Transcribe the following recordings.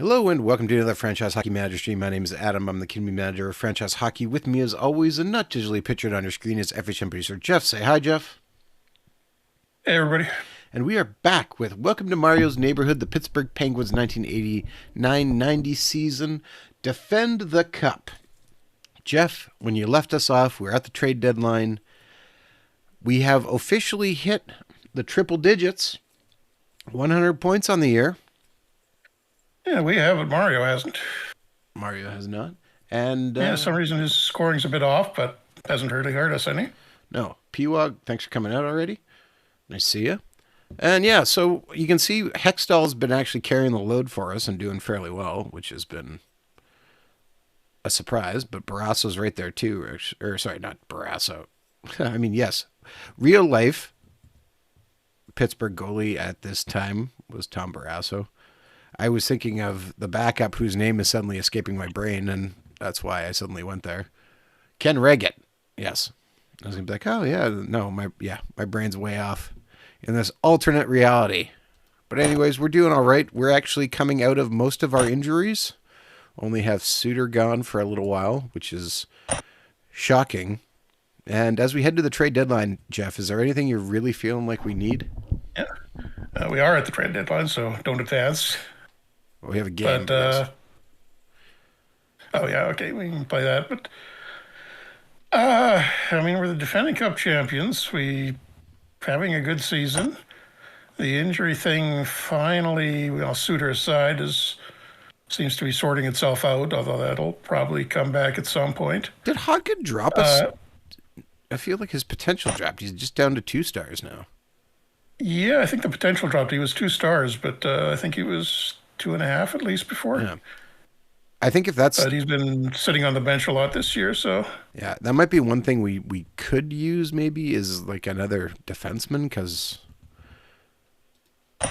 Hello and welcome to another Franchise Hockey Manager stream. My name is Adam. I'm the community manager of Franchise Hockey. With me, as always, and not digitally pictured on your screen, is FHM producer Jeff. Say hi, Jeff. Hey, everybody. And we are back with Welcome to Mario's Neighborhood, the Pittsburgh Penguins 1989-90 season. Defend the Cup. Jeff, when you left us off, we were at the trade deadline. We have officially hit the triple digits, 100 points on the year. Yeah, we have it. Mario hasn't. Mario has not. And Yeah, some reason his scoring's a bit off, but hasn't really hurt us any. No. P-Wog, thanks for coming out already. Nice to see you. And yeah, so you can see Hextall's been actually carrying the load for us and doing fairly well, which has been a surprise. But Barrasso's right there too. Or sorry, not Barrasso. I mean, yes. Real life Pittsburgh goalie at this time was Tom Barrasso. I was thinking of the backup whose name is suddenly escaping my brain, and that's why I suddenly went there. Ken Reggett. Yes. I was going to be like, oh, yeah, no, my brain's way off in this alternate reality. But anyways, we're doing all right. We're actually coming out of most of our injuries. Only have Suter gone for a little while, which is shocking. And as we head to the trade deadline, Jeff, is there anything you're really feeling like we need? Yeah, we are at the trade deadline, so don't advance. Well, we have a game. But, oh, yeah, okay, we can play that. But, I mean, we're the defending Cup champions. We having a good season. The injury thing finally, Suter aside, seems to be sorting itself out, although that'll probably come back at some point. Did Hodgkin drop us? I feel like his potential dropped. He's just down to 2 stars now. Yeah, I think the potential dropped. He was 2 stars, but I think he was 2.5 at least before. Yeah. I think if that's... But he's been sitting on the bench a lot this year, so... Yeah, that might be one thing we could use maybe is like another defenseman, because...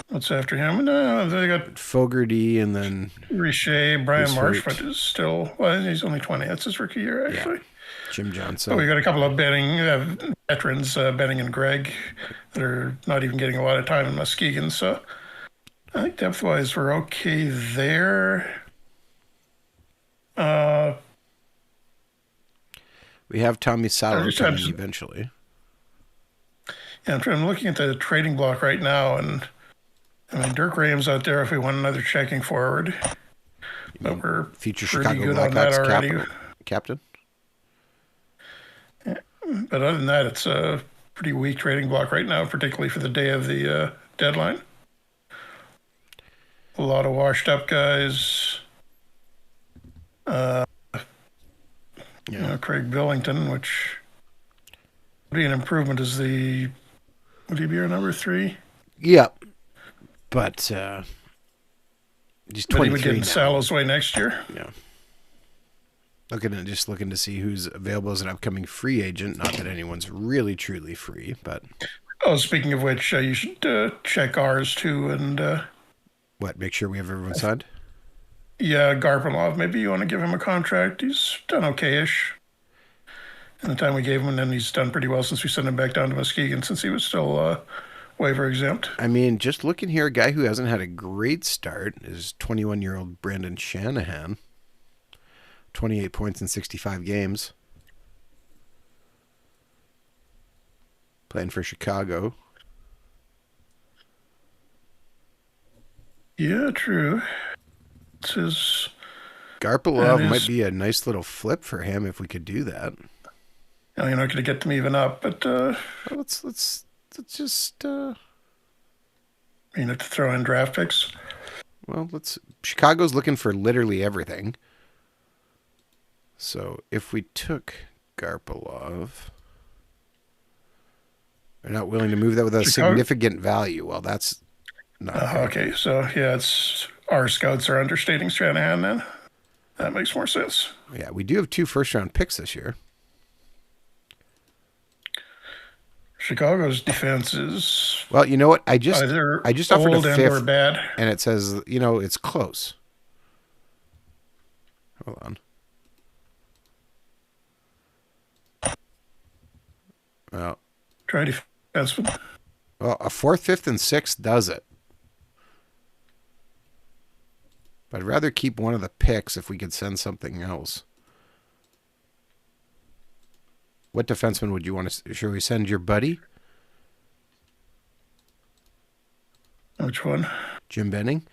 What's after him? No, they got... Fogarty and then... Richer, Brian Marchment is still... Well, he's only 20. That's his rookie year, actually. Yeah. Jim Johnson. Oh, we got a couple of veterans, Benning and Gregg, that are not even getting a lot of time in Muskegon, so... I think depth-wise we're okay there. We have Tommy Sauer coming eventually. Yeah, I'm looking at the trading block right now, and I mean, Dirk Graham's out there if we want another checking forward. But we're future pretty Chicago good on that already. Captain. Yeah. But other than that, it's a pretty weak trading block right now, particularly for the day of the deadline. A lot of washed up guys. Craig Billington, which would be an improvement as would he be our number 3? Yeah. But he's 23 but he would get in now. Salo's way next year. Yeah. Looking to see who's available as an upcoming free agent. Not that anyone's really truly free, but... Oh, speaking of which, you should check ours too, and... What, make sure we have everyone signed? Yeah, Garpenlov. Maybe you want to give him a contract. He's done okay-ish. In the time we gave him, and then he's done pretty well since we sent him back down to Muskegon, since he was still waiver exempt. I mean, just looking here, a guy who hasn't had a great start is 21-year-old Brandon Shanahan. 28 points in 65 games. Playing for Chicago. Yeah, true. It's his... Garpenlov might be a nice little flip for him if we could do that. You're not going to get them even up, but... let's just... You have to throw in draft picks? Well, Chicago's looking for literally everything. So if we took Garpenlov... They're not willing to move that with a significant value. Well, that's not... okay, so yeah, it's... Our scouts are understating Shanahan then. That makes more sense. Yeah, we do have 2 first-round picks this year. Chicago's defense is... Well, you know what? I just offered a 5th, or bad. And it says, it's close. Hold on. Well, try defenseman. Well, a 4th, 5th, and 6th does it. But I'd rather keep one of the picks if we could send something else. What defenseman would you want to? Should we send your buddy, Which one? Jim Benning?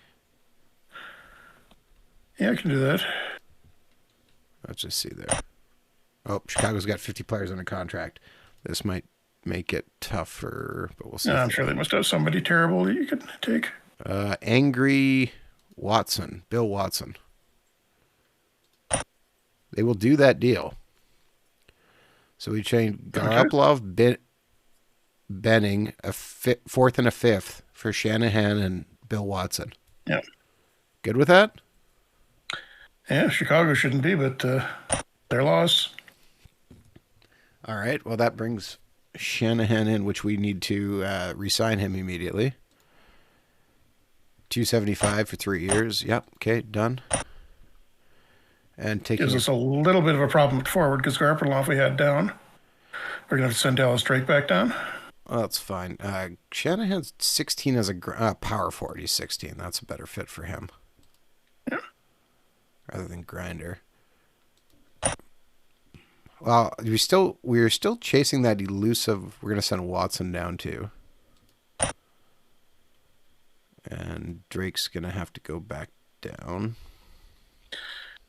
Yeah, I can do that. Let's just see there. Oh, Chicago's got 50 players under contract. This might make it tougher, but we'll see. I'm sure they must have somebody terrible that you could take. Angry Watson, Bill Watson. They will do that deal. So we changed Garoppolov, Benning, a fourth and a fifth for Shanahan and Bill Watson. Yeah. Good with that? Yeah, Chicago shouldn't be, but their loss. All right. Well, that brings Shanahan in, which we need to re-sign him immediately. $275 for 3 years. Yep. Okay. Done. And gives us a little bit of a problem at forward because Garoppolov we had down. We're gonna have to send Dallas Drake back down. Well, that's fine. Shanahan's 16 as a power forward. He's 16. That's a better fit for him. Yeah. Rather than grinder. Well, we're still chasing that elusive. We're gonna send Watson down too, and Drake's gonna have to go back down.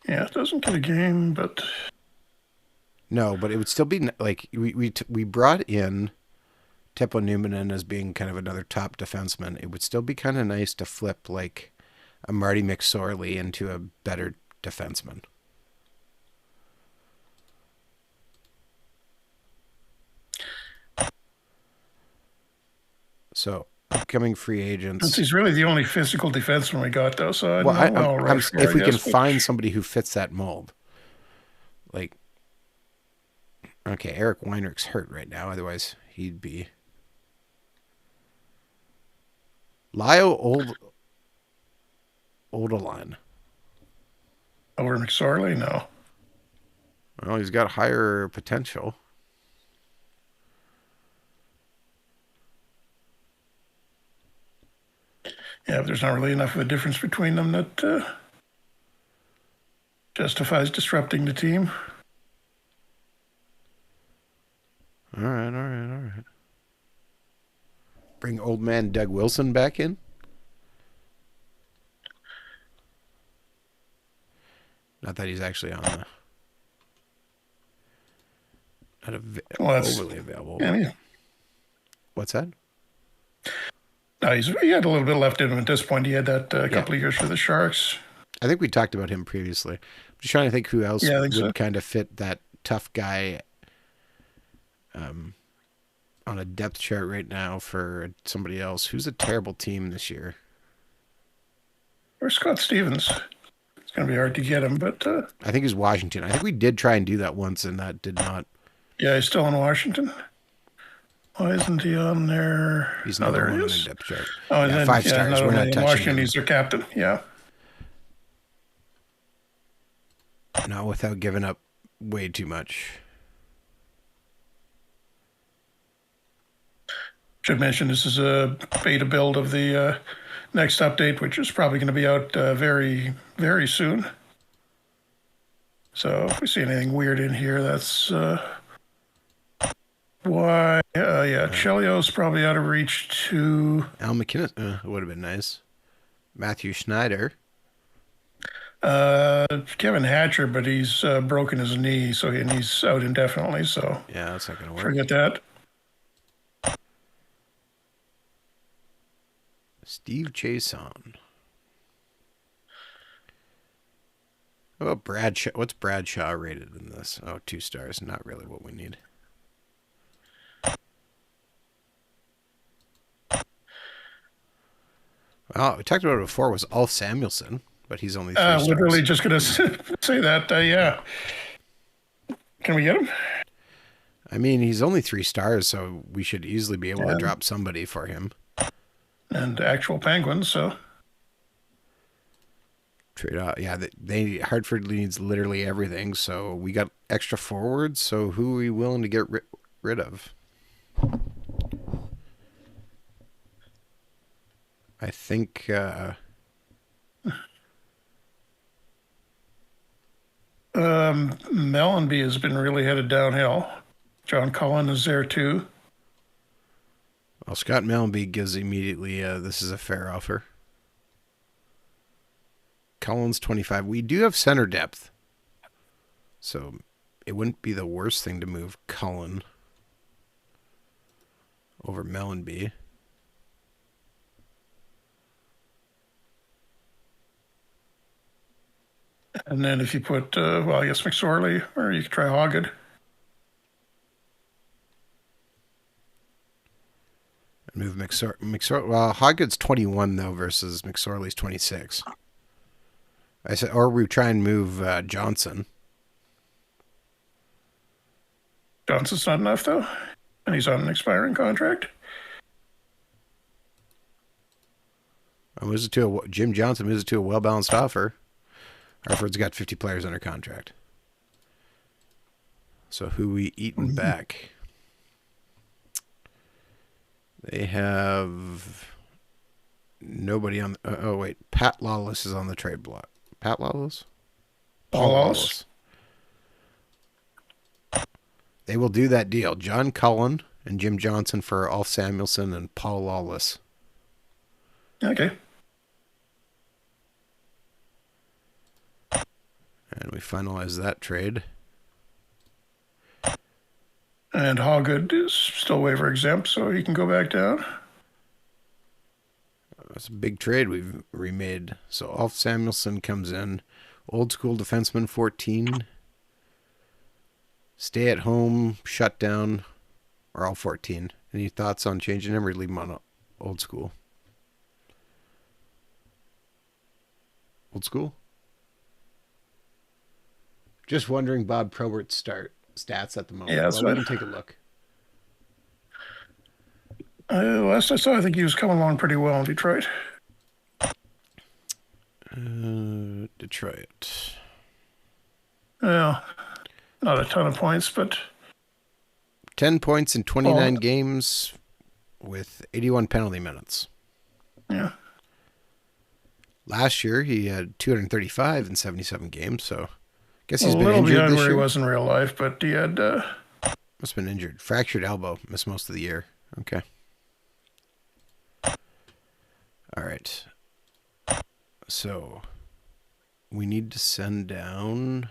Yeah, it doesn't get a game, but no, but it would still be like we brought in Teppo Numminen as being kind of another top defenseman. It would still be kind of nice to flip like a Marty McSorley into a better defenseman. So, upcoming free agents. He's really the only physical defenseman we got, though. So if we can find somebody who fits that mold, like, okay, Eric Weinrich's hurt right now. Otherwise, he'd be. Lyle Oldeline. Over McSorley, no. Well, he's got higher potential. Yeah, but there's not really enough of a difference between them that justifies disrupting the team. All right. Bring old man Doug Wilson back in. Not that he's actually on the overly available. Yeah. What's that? No, he had a little bit left in him at this point. He had that couple of years for the Sharks. I think we talked about him previously. I'm just trying to think who else would kind of fit that tough guy on a depth chart right now for somebody else. Who's a terrible team this year? Or Scott Stevens. It's going to be hard to get him, but... I think he's Washington. I think we did try and do that once, and that did not... Yeah, he's still in Washington. Why isn't he on there? He's another one on the depth chart. Oh, and yeah, then, 5 stars. We're not touching Washington, him. he's their captain. Yeah. No, without giving up way too much. Should mention this is a beta build of the next update, which is probably going to be out very, very soon. So if we see anything weird in here, that's why. Chelios probably out of reach to... Al McKinnon would have been nice. Matthew Schneider. Kevin Hatcher, but he's broken his knee, so he's out indefinitely. So yeah, that's not going to work. Forget that. Steve Chason. How about Bradshaw? What's Bradshaw rated in this? Oh, 2 stars. Not really what we need. Well, we talked about it before. Was Ulf Samuelsson, but he's only 3 stars. Literally just going to say that. Yeah. Can we get him? I mean, he's only 3 stars, so we should easily be able to drop somebody for him. And actual Penguins, so. Trade out. Yeah, Hartford needs literally everything, so we got extra forwards, so who are we willing to get rid of? I think Mellenby has been really headed downhill. John Cullen is there too. Well, Scott Mellenby gives immediately, this is a fair offer. Cullen's 25. We do have center depth. So it wouldn't be the worst thing to move Cullen over Mellenby. And then if you put, well, I guess McSorley, or you could try Hoggett. Move McSorley. Well, Hoggett's 21 though versus McSorley's 26. I said, or we try and move Johnson. Johnson's not enough though, and he's on an expiring contract. Jim Johnson moves it to a well-balanced offer. Hartford's got 50 players under contract. So who we eating back? They have nobody on. Oh wait, Pat Lawless is on the trade block. Pat Lawless. Paul Lawless. They will do that deal. John Cullen and Jim Johnson for Ulf Samuelsson and Paul Lawless. Okay. And we finalize that trade. And Hoggett is still waiver exempt, so he can go back down. That's a big trade we've remade. So Ulf Samuelsson comes in. Old school defenseman 14. Stay at home, shut down, or all 14. Any thoughts on changing him or leave him on old school? Old school? Just wondering Bob Probert's stats at the moment. Yeah, that's well, we can take a look. Last I saw, I think he was coming along pretty well in Detroit. Detroit. Yeah, not a ton of points, but 10 points in 29 games with 81 penalty minutes. Yeah. Last year, he had 235 in 77 games, so I guess he's a been little injured beyond this where year. he was in real life, but he had... Must have been injured. Fractured elbow. Missed most of the year. Okay. All right. So we need to send down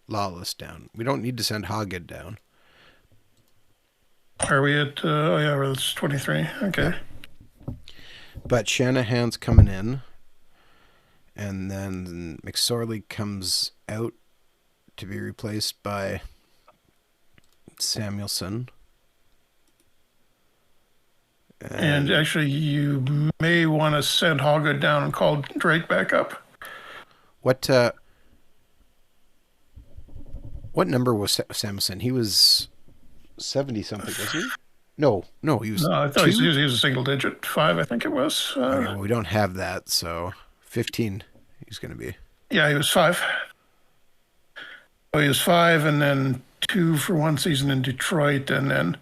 Lawless down. We don't need to send Hoggett down. Are we at... oh, yeah, it's 23. Okay. Yeah. But Shanahan's coming in. And then McSorley comes out to be replaced by Samuelsson. And actually, you may want to send Hoggett down and call Drake back up. What number was Samuelsson? He was 70-something, was he? No, he was. No, I thought he was a single digit. 5, I think it was. Okay, well, we don't have that, so 15 he's going to be. Yeah, he was 5. Oh, he was 5, and then 2 for one season in Detroit, and then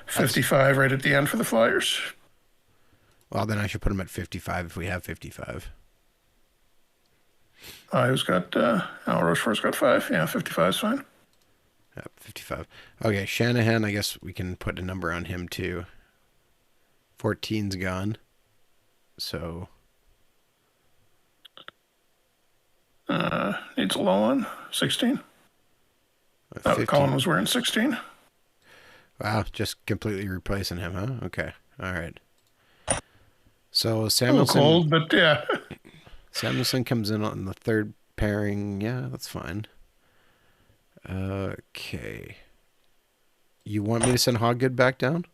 55 right at the end for the Flyers. Well, then I should put him at 55 if we have 55. Who's got, Al Rochefort's got 5. Yeah, 55 is fine. 55. Okay, Shanahan, I guess we can put a number on him too. 14's gone. So. Needs a low one. 16. Colin was wearing 16. Wow, just completely replacing him, huh? Okay. All right. So Samuelsson. Cold, but yeah. Samuelsson comes in on the third pairing. Yeah, that's fine. Okay. You want me to send Hoggood back down?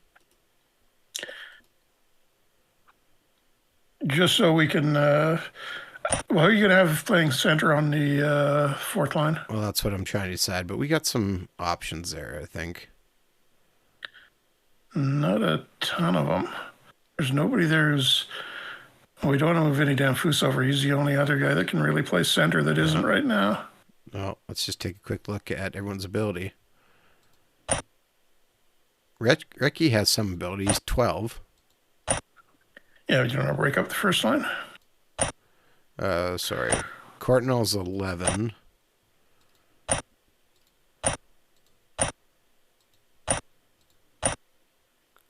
Just so we can... well, who are you going to have playing center on the fourth line? Well, that's what I'm trying to decide, but we got some options there, I think. Not a ton of them. There's nobody there who's... Well, we don't have Vinny Danfus over. He's the only other guy that can really play center that isn't right now. Well, let's just take a quick look at everyone's ability. Recchi has some ability. He's 12. Yeah, but you don't want to break up the first line? Sorry. Courtnall's 11.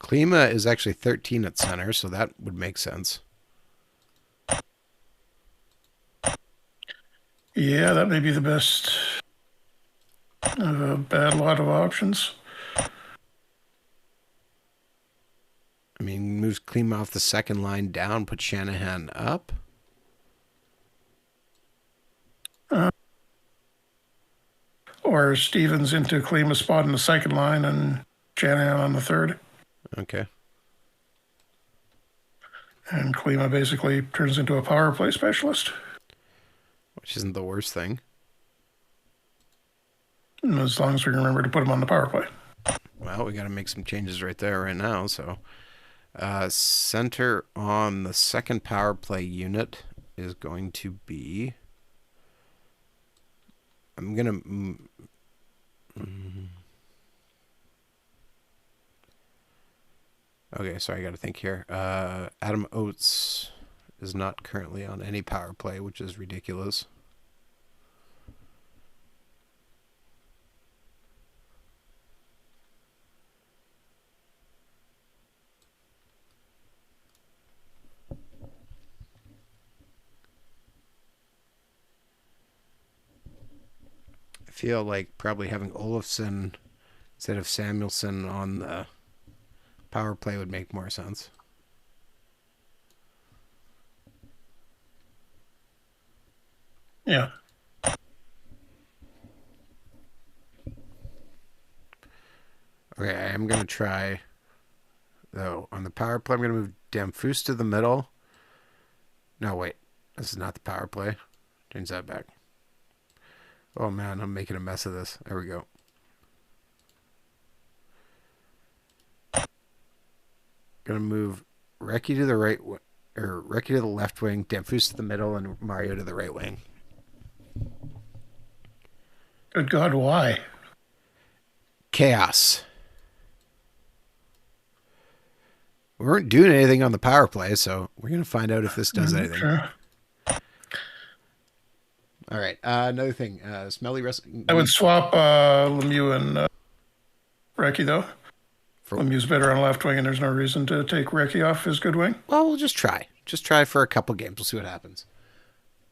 Klima is actually 13 at center, so that would make sense. Yeah, that may be the best. Bad lot of options. I mean, moves Klima off the second line down, put Shanahan up. Or Stevens into Klima's spot in the second line and Shanahan on the third. Okay. And Klima basically turns into a power play specialist. Which isn't the worst thing. As long as we remember to put him on the power play. Well, we got to make some changes right there, right now. So, center on the second power play unit is going to be. I'm going to. Okay, sorry, I got to think here. Adam Oates is not currently on any power play, which is ridiculous. I feel like probably having Olofsson instead of Samuelson on the power play would make more sense. Yeah. Okay, I am going to try, though, on the power play, I'm going to move Damphus to the middle. No, wait. This is not the power play. Change that back. Oh, man, I'm making a mess of this. There we go. Going to move Recchi to the right, or Recchi to the left wing, Damphus to the middle, and Mario to the right wing. Good God, why? Chaos. We weren't doing anything on the power play, so we're going to find out if this does anything. Sure. All right. Another thing. Smelly wrestling. I would swap Lemieux and Recchi, though. Lemieux's better on left wing, and there's no reason to take Recchi off his good wing. Well, we'll just try. Just try for a couple games. We'll see what happens.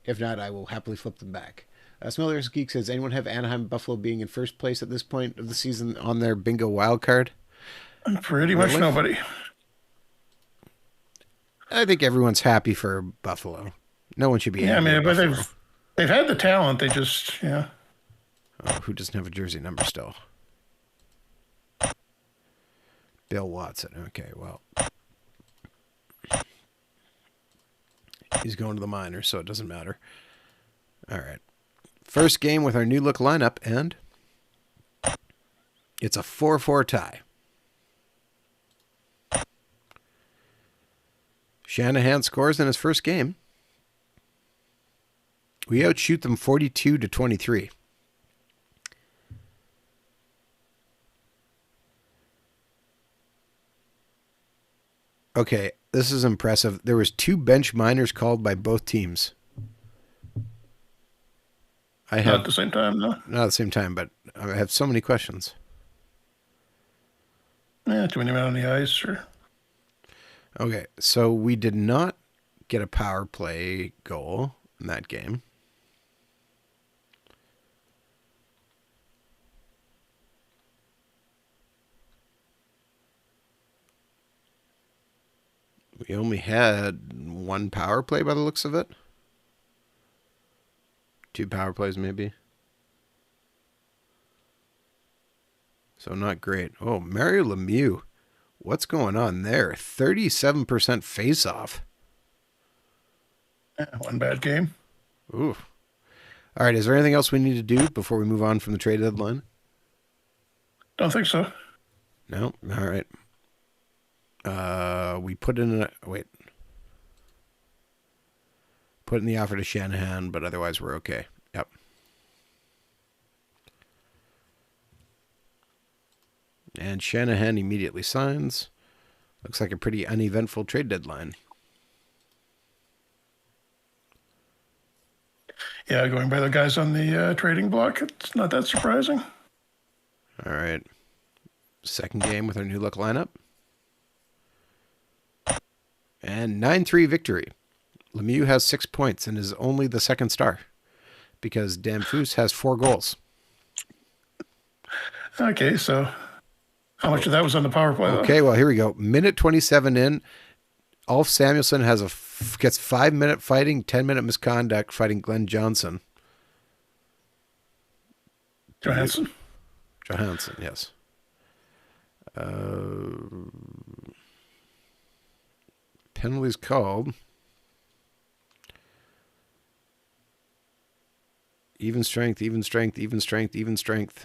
If not, I will happily flip them back. Smelly Wrestling Geek says, anyone have Anaheim and Buffalo being in first place at this point of the season on their bingo wild card? Pretty much nobody. I think everyone's happy for Buffalo. No one should be. Yeah, I mean, but they've had the talent. They just, yeah. Oh, who doesn't have a jersey number still? Bill Watson. Okay, well, he's going to the minors, so it doesn't matter. All right, first game with our new look lineup, and it's a 4-4 tie. Shanahan scores in his first game. We outshoot them 42-23. Okay, this is impressive. There was 2 bench minors called by both teams. Not at the same time, no. Not at the same time, but I have so many questions. Yeah, too many men on the ice, sure. Okay, so we did not get a power play goal in that game. We only had 1 power play by the looks of it. 2 power plays, maybe. So not great. Oh, Mario Lemieux. What's going on there? 37% face-off. Yeah, one bad game. Ooh. All right, is there anything else we need to do before we move on from the trade deadline? Don't think so. No? All right. We put in a... Wait. Put in the offer to Shanahan, but otherwise we're okay. Yep. And Shanahan immediately signs. Looks like a pretty uneventful trade deadline. Yeah, going by the guys on the trading block, it's not that surprising. All right. Second game with our new look lineup. And 9-3 victory. Lemieux has 6 points and is only the second star because Damphus has 4 goals. Okay, so how much of that was on the power play, though? Okay, well, here we go. Minute 27 in. Ulf Samuelsson gets 5-minute fighting, 10-minute misconduct fighting Glenn Johnson. Johansson? Johansson, yes. Penalties called. Even strength, even strength, even strength, even strength.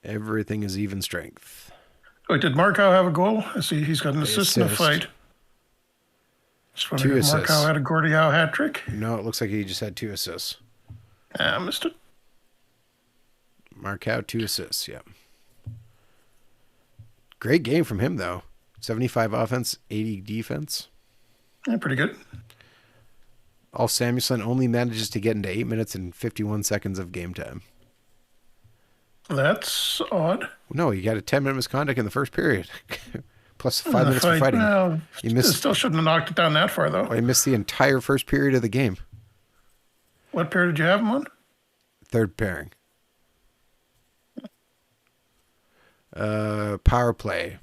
Everything is even strength. Wait, did Markow have a goal? I see he's got an assist in the fight. Just wondering 2 if assists. Markow had a Gordie Howe hat trick. No, it looks like he just had 2 assists. I missed it. Markow, 2 assists, yeah. Great game from him, though. 75 offense, 80 defense. Yeah, pretty good. Ulf Samuelsson only manages to get into 8 minutes and 51 seconds of game time. That's odd. No, you got a 10-minute misconduct in the first period. Plus 5 minutes for fighting. Well, you missed, still shouldn't have knocked it down that far, though. I missed the entire first period of the game. What period did you have him on? Third pairing. Power play.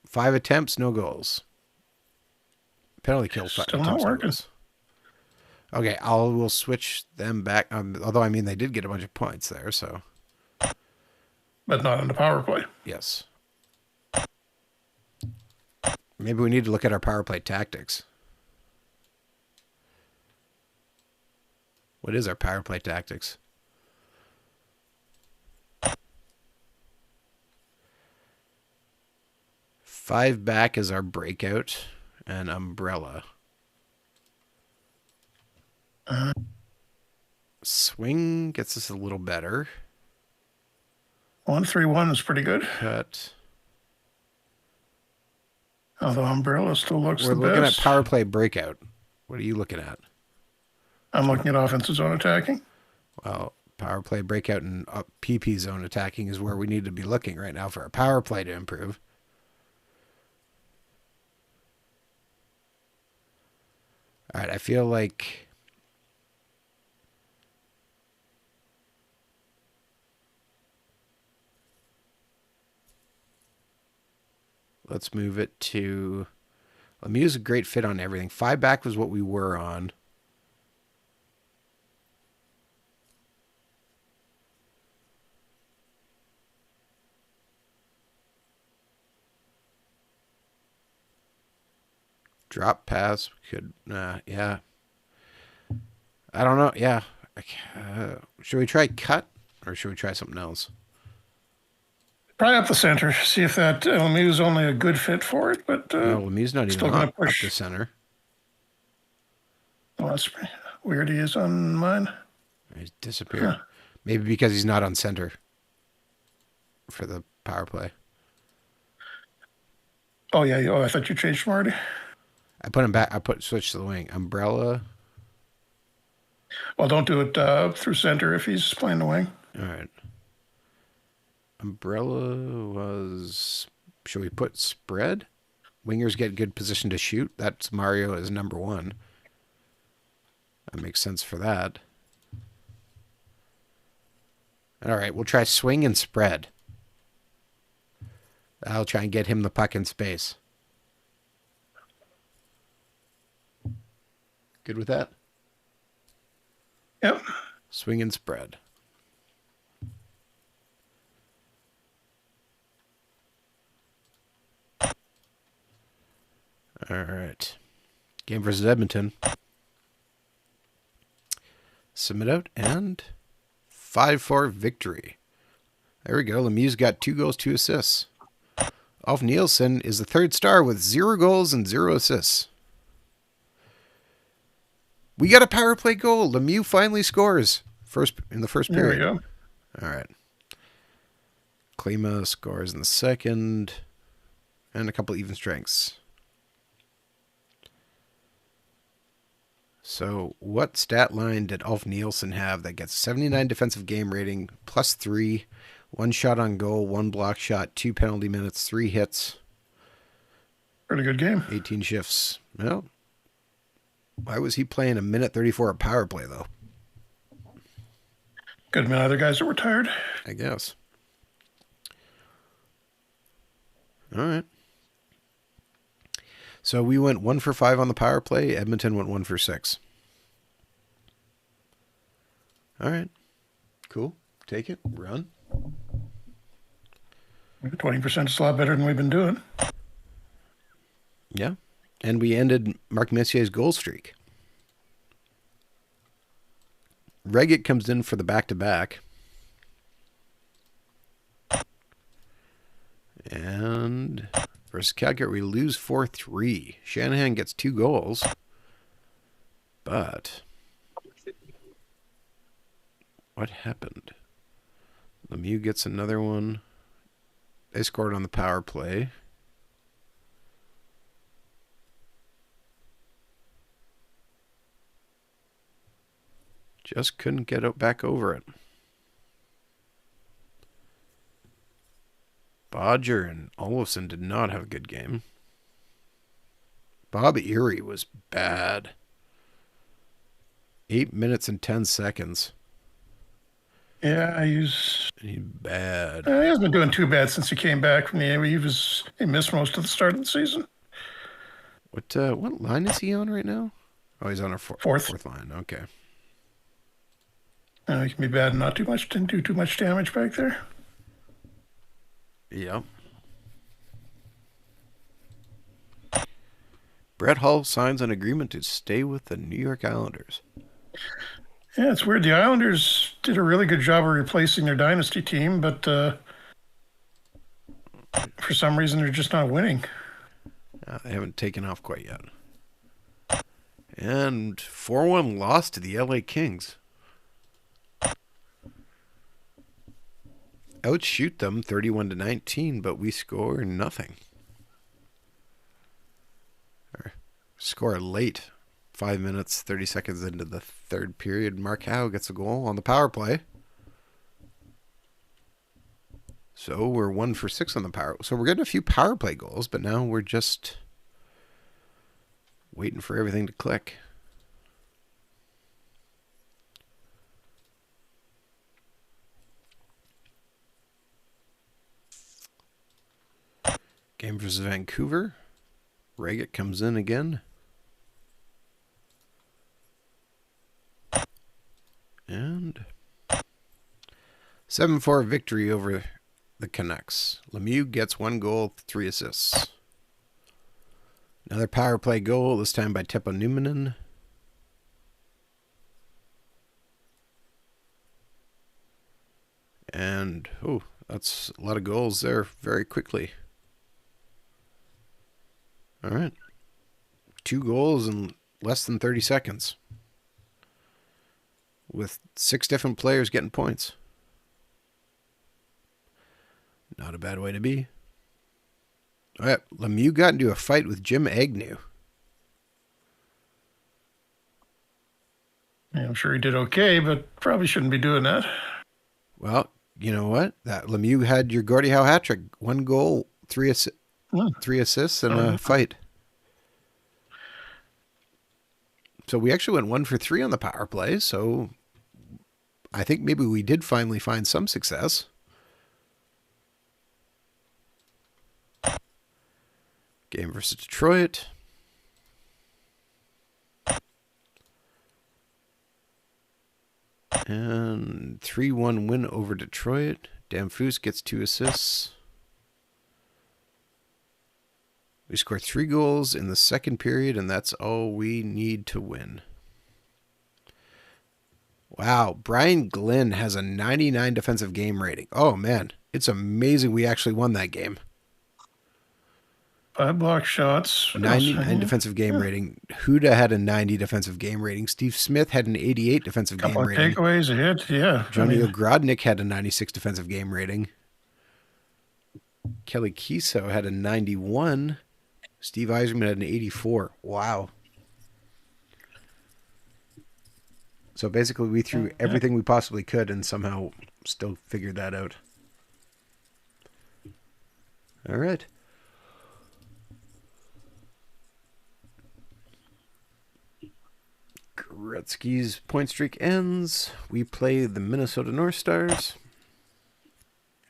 5 attempts, no goals. Penalty kill. Still not working. Okay, we'll switch them back. Although, I mean, they did get a bunch of points there, so. But not on the power play. Yes. Maybe we need to look at our power play tactics. What is our power play tactics? Five back is our breakout and umbrella. Swing gets us a little better. 1-3-1 is pretty good. Cut. Although umbrella still looks the best. We're looking at power play breakout. What are you looking at? I'm looking at offensive zone attacking. Well, power play breakout and PP zone attacking is where we need to be looking right now for our power play to improve. All right, I feel like let's move it to Lemieux is a great fit on everything. 5 back was what we were on. Drop pass could, yeah. I don't know. Yeah. Should we try cut or should we try something else? Try up the center. See if that Lemieux is only a good fit for it. But no, Lemieux's not even up the center. Well, that's weird. He is on mine. He's disappeared. Huh. Maybe because he's not on center for the power play. Oh, yeah. Oh, I thought you changed him already. I put him back. Switch to the wing. Umbrella. Well, don't do it through center if he's playing the wing. All right. Umbrella was. Should we put spread? Wingers get good position to shoot. That's Mario as number 1. That makes sense for that. All right, we'll try swing and spread. I'll try and get him the puck in space. Good with that? Yep. Swing and spread. All right. Game versus Edmonton. Submit out and 5-4 victory. There we go. Lemieux's got 2 goals, 2 assists. Ulf Nielsen is the third star with 0 goals and 0 assists. We got a power play goal. Lemieux finally scores in the first period. There we go. All right. Klima scores in the second. And a couple even strengths. So, what stat line did Ulf Nielsen have that gets 79 defensive game rating, plus 3, 1 shot on goal, 1 block shot, 2 penalty minutes, 3 hits, Pretty good game. 18 shifts? Well, why was he playing a minute 34 at power play, though? Good amount of other guys that were tired. I guess. All right. So we went 1 for 5 on the power play. Edmonton went 1 for 6. All right. Cool. Take it. Run. 20% is a lot better than we've been doing. Yeah. And we ended Mark Messier's goal streak. Reggett comes in for the back-to-back. And versus Calgary, we lose 4-3. Shanahan gets 2 goals. But what happened? Lemieux gets another one. They scored on the power play. Just couldn't get back over it. Bodger and Olofsson did not have a good game. Bob Erie was bad. 8 minutes and 10 seconds. Yeah, He's bad. he hasn't been doing too bad since he came back from the he missed most of the start of the season. What line is he on right now? Oh, he's on our fourth line. Okay. He can be bad and didn't do too much damage back there. Yeah. Brett Hull signs an agreement to stay with the New York Islanders. Yeah, it's weird. The Islanders did a really good job of replacing their dynasty team, but for some reason they're just not winning. They haven't taken off quite yet. And 4-1 loss to the LA Kings. Outshoot them 31-19, but we score nothing. Or score late. 5 minutes, 30 seconds into the third period. Mark Howe gets a goal on the power play. So we're 1 for 6 on the power. So we're getting a few power play goals, but now we're just waiting for everything to click. Game versus Vancouver. Reggett comes in again. And 7-4 victory over the Canucks. Lemieux gets 1 goal, 3 assists. Another power play goal, this time by Teppo Numminen. And, that's a lot of goals there very quickly. All right. 2 goals in less than 30 seconds. With 6 different players getting points. Not a bad way to be. All right. Lemieux got into a fight with Jim Agnew. Yeah, I'm sure he did okay, but probably shouldn't be doing that. Well, you know what? That Lemieux had your Gordie Howe hat trick. 1 goal, 3 assists, and a fight. So we actually went 1 for 3 on the power play. So I think maybe we did finally find some success. Game versus Detroit. And 3-1 win over Detroit. Damphus gets 2 assists. We score 3 goals in the second period, and that's all we need to win. Wow, Brian Glynn has a 99 defensive game rating. Oh, man, it's amazing we actually won that game. 5 block shots. 99 defensive game rating. Huda had a 90 defensive game rating. Steve Smith had an 88 defensive game rating. Couple takeaways, a hit, yeah. Johnny Ogrodnik had a 96 defensive game rating. Kelly Kiso had a 91. Steve Yzerman had an 84. Wow. So basically, we threw Yeah. everything we possibly could and somehow still figured that out. All right. Gretzky's point streak ends. We play the Minnesota North Stars.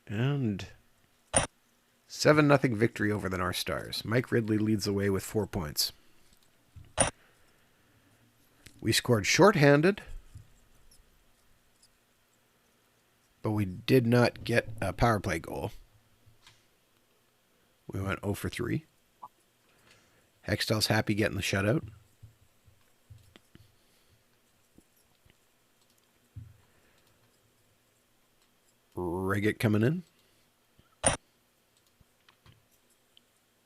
And 7-0 victory over the North Stars. Mike Ridley leads the way with 4 points. We scored shorthanded, but we did not get a power play goal. We went 0 for 3. Hextall's happy getting the shutout. Reggett coming in.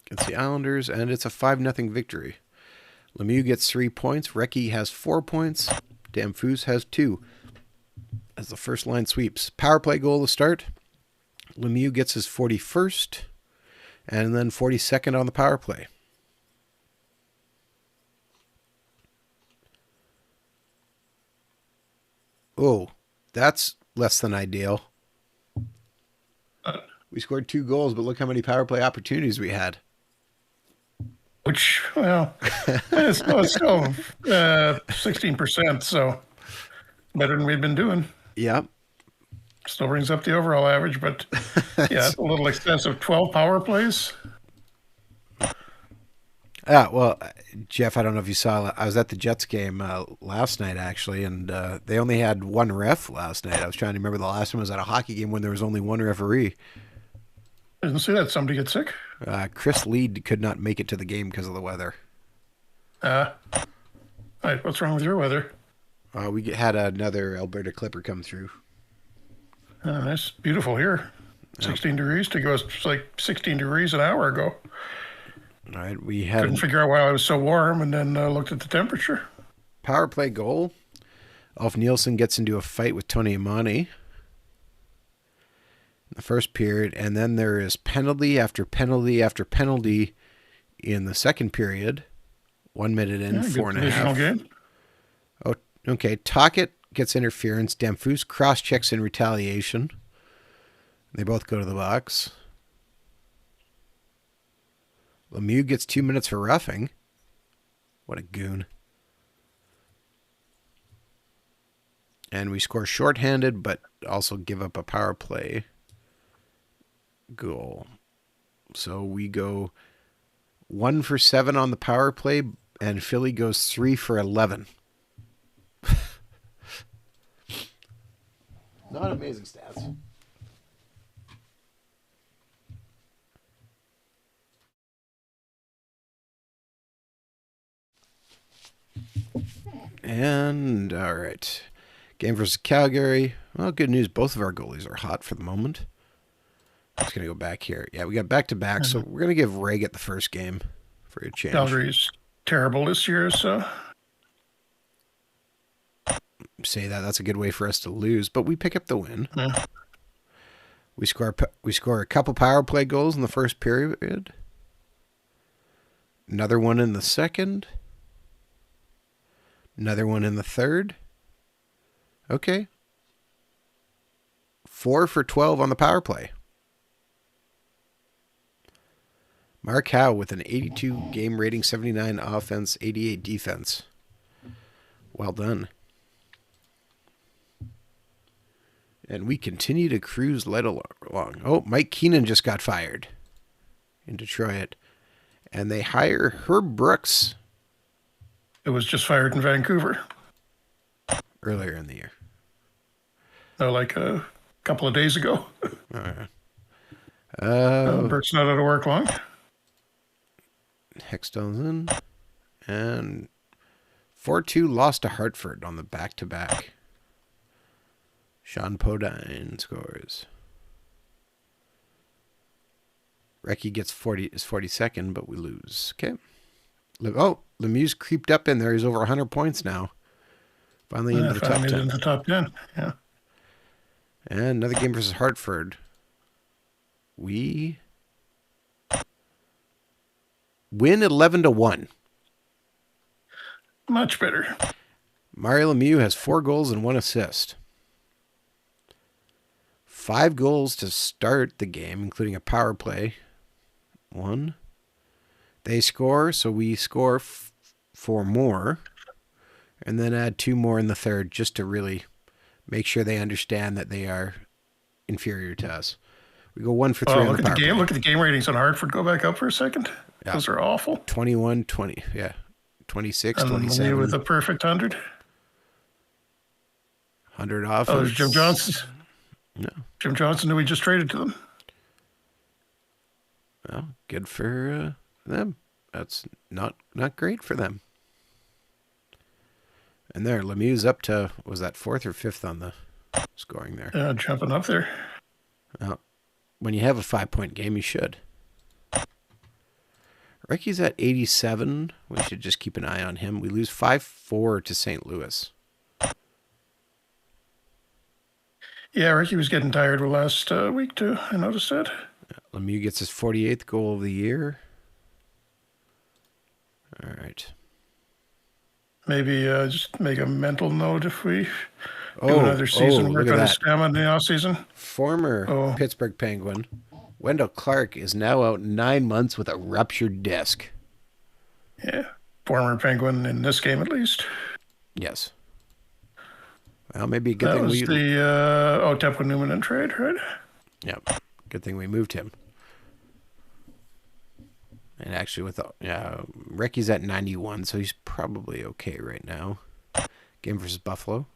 Against the Islanders, and it's a 5-0 victory. Lemieux gets 3 points. Recchi has 4 points. Damphus has 2. As the first line sweeps. Power play goal to start. Lemieux gets his 41st, and then 42nd on the power play. Oh, that's less than ideal. We scored 2 goals, but look how many power play opportunities we had. Which, well, it's still 16%, so better than we've been doing. Yep. Still brings up the overall average, but yeah, it's a little excessive. 12 power plays. Well, Jeff, I don't know if you saw, I was at the Jets game last night, actually, and they only had one ref last night. I was trying to remember the last time I was at a hockey game when there was only one referee. I didn't see that. Somebody get sick? Chris Lead could not make it to the game because of the weather. Right, what's wrong with your weather? We had another Alberta Clipper come through. Nice. Beautiful here. 16 degrees. It was like 16 degrees an hour ago. All right, we had Couldn't figure out why I was so warm, and then looked at the temperature. power play goal. Ulf Nielsen gets into a fight with Tony Amani in the first period, and then there is penalty after penalty after penalty in the second period. 1 minute in, 4.5. Game. Oh, okay. Tocchet gets interference. Damphus cross-checks in retaliation. They both go to the box. Lemieux gets 2 minutes for roughing. What a goon. And we score shorthanded, but also give up a power play goal. So we go 1 for 7 on the power play, and Philly goes 3 for 11. Not amazing stats. And, all right. Game versus Calgary. Well, good news. Both of our goalies are hot for the moment. I'm just going to go back here. Yeah, we got back-to-back, so we're going to give Reggett the first game for a change. Calgary's terrible this year, so... Say that. That's a good way for us to lose, but we pick up the win. Yeah. We score a couple power play goals in the first period. Another one in the second. Another one in the third. Okay. 4 for 12 on the power play. Mark Howe with an 82 game rating, 79 offense, 88 defense. Well done. And we continue to cruise light along. Oh, Mike Keenan just got fired in Detroit. And they hire Herb Brooks. It was just fired in Vancouver. Earlier in the year. No, like a couple of days ago. All right. Burke's not out of work long. Hextall's in. And 4-2 lost to Hartford on the back-to-back. Sean Podine scores. Recchi gets 42nd, but we lose. Okay. Oh, Lemieux creeped up in there. He's over 100 points now. Finally into the top 10. Into the top 10, yeah. And another game versus Hartford. We win 11-1. Much better. Mario Lemieux has 4 goals and 1 assist. 5 goals to start the game, including a power play. 1. They score, so we score 4 more. And then add 2 more in the third just to really make sure they understand that they are inferior to us. We go 1 for 3 on look the at the power game. play. Look at the game ratings on Hartford. Go back up for a second. Yeah. Those are awful. 21, 20. Yeah. 26, And 27. with a perfect 100. 100 offense. Oh, there's Jim Johnson. No. Jim Johnson, who we just traded to them. Well, good for them. That's not great for them. And there, Lemieux's up to, was that 4th or 5th on the scoring there? Yeah, jumping up there. Well, when you have a 5-point game, you should. Ricky's at 87. We should just keep an eye on him. We lose 5-4 to St. Louis. Yeah, Ricky was getting tired last week, too. I noticed that. Lemieux gets his 48th goal of the year. All right. Maybe just make a mental note if we do another season work on his stamina in the offseason. Former Pittsburgh Penguin, Wendell Clark, is now out 9 months with a ruptured disc. Yeah. Former Penguin in this game, at least. Yes. Well, maybe a good that thing was the Teppo Newman trade, right? Yep. Good thing we moved him. And actually, with Ricky's at 91, so he's probably okay right now. Game versus Buffalo.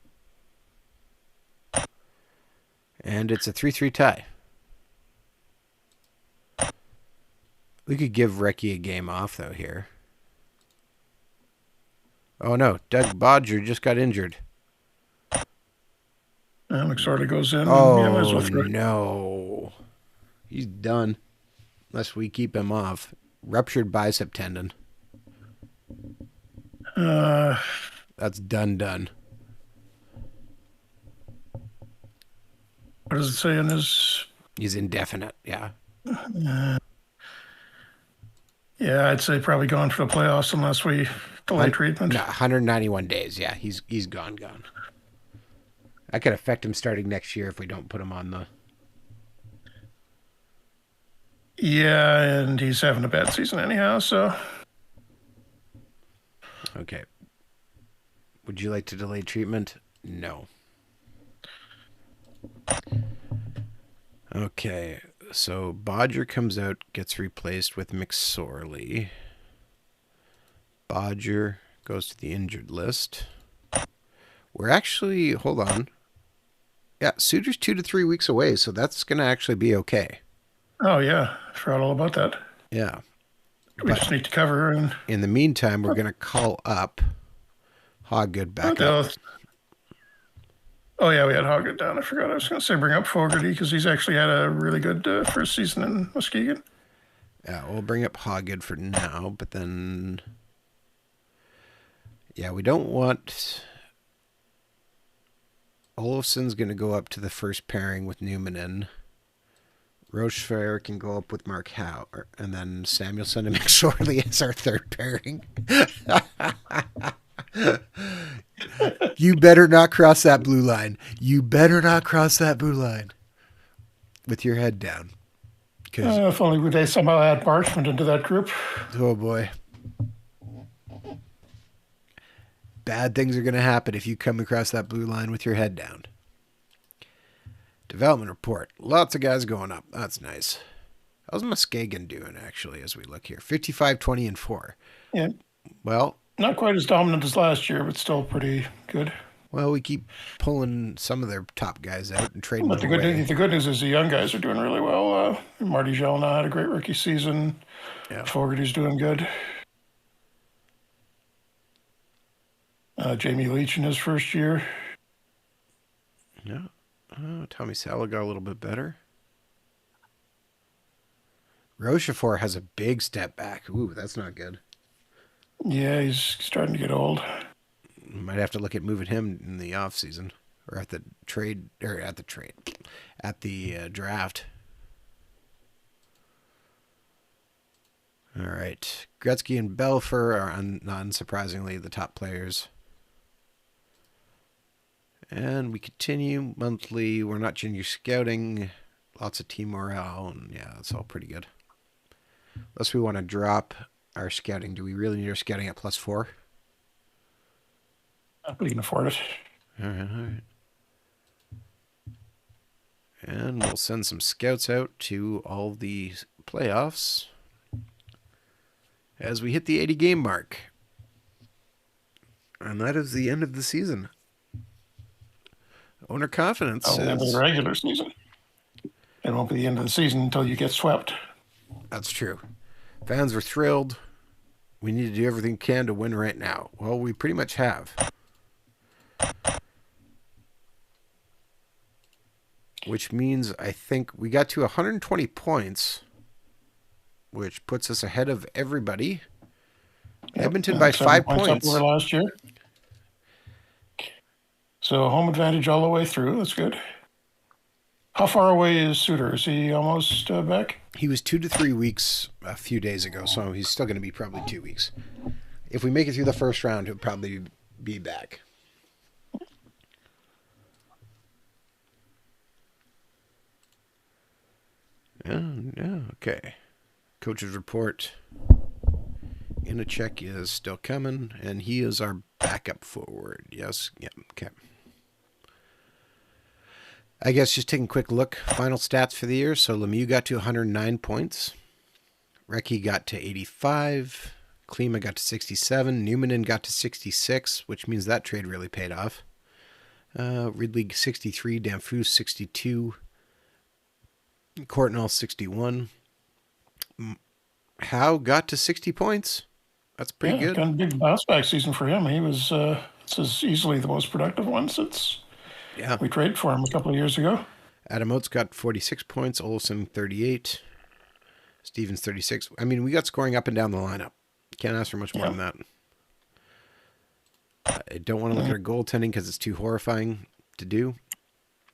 And it's a 3-3 tie. We could give Ricky a game off, though, here. Oh, no. Doug Bodger just got injured. McSorley goes in. Oh, no. He's done. Unless we keep him off. Ruptured bicep tendon. That's done. What does it say in his... He's indefinite, yeah. Yeah, I'd say probably gone for the playoffs unless we delay treatment. No, 191 days, yeah. He's gone. That could affect him starting next year if we don't put him on the... Yeah, and he's having a bad season anyhow, so... Okay. Would you like to delay treatment? No. Okay, so Bodger comes out, gets replaced with McSorley. Bodger goes to the injured list. We're actually... Hold on. Yeah, Suter's 2 to 3 weeks away, so that's going to actually be okay. Oh, yeah. I forgot all about that. Yeah. We just need to cover. And in the meantime, we're going to call up Hoggood back up. Oh, yeah, we had Hoggood down. I forgot. I was going to say bring up Fogarty because he's actually had a really good first season in Muskegon. Yeah, we'll bring up Hoggood for now, but then... Yeah, we don't want... Olofsson's going to go up to the first pairing with Newman in. Rochefaire can go up with Mark Howe, and then Samuelson and McSorley as our third pairing. You better not cross that blue line. You better not cross that blue line with your head down. If only they somehow add Marchment into that group. Oh, boy. Bad things are going to happen if you come across that blue line with your head down. Development report. Lots of guys going up. That's nice. How's Muskegon doing, actually, as we look here? 55, 20, and 4. Yeah. Well, not quite as dominant as last year, but still pretty good. Well, we keep pulling some of their top guys out and trading them away. The good news is the young guys are doing really well. Marty Gelna had a great rookie season. Yeah. Fogarty's doing good. Jamie Leach in his first year. Yeah. Tommy Sala got a little bit better. Rochefort has a big step back. Ooh, that's not good. Yeah, he's starting to get old. Might have to look at moving him in the off season or at the draft. All right, Gretzky and Belfer are not unsurprisingly the top players. And we continue monthly. We're not junior scouting. Lots of team morale, and yeah, that's all pretty good. Unless we want to drop our scouting. Do we really need our scouting at +4? We can afford it. All right. And we'll send some scouts out to all the playoffs as we hit the 80 game mark. And that is the end of the season. Owner confidence Oh, the end of the regular season. It won't be the end of the season until you get swept. That's true. Fans were thrilled. We need to do everything we can to win right now. Well, we pretty much have. Which means I think we got to 120 points, which puts us ahead of everybody. Yep. Edmonton by 5 points. Up over last year. So home advantage all the way through. That's good. How far away is Suter? Is he almost back? He was 2 to 3 weeks a few days ago, so he's still going to be probably 2 weeks. If we make it through the first round, he'll probably be back. Yeah, okay. Coach's report. Inachek is still coming, and he is our backup forward. Yes, yeah, okay. I guess just taking a quick look. Final stats for the year. So Lemieux got to 109 points. Recchi got to 85. Klima got to 67. Newmanen got to 66, which means that trade really paid off. Ridley 63. Danfus 62. Courtnall 61. Howe got to 60 points. That's pretty good. Kind of big bounce back season for him. He was it's easily the most productive one since we traded for him a couple of years ago. Adam Oates got 46 points. Olsen 38. Stevens 36. I mean, we got scoring up and down the lineup. Can't ask for much more than that. I don't want to look at our goaltending because it's too horrifying to do.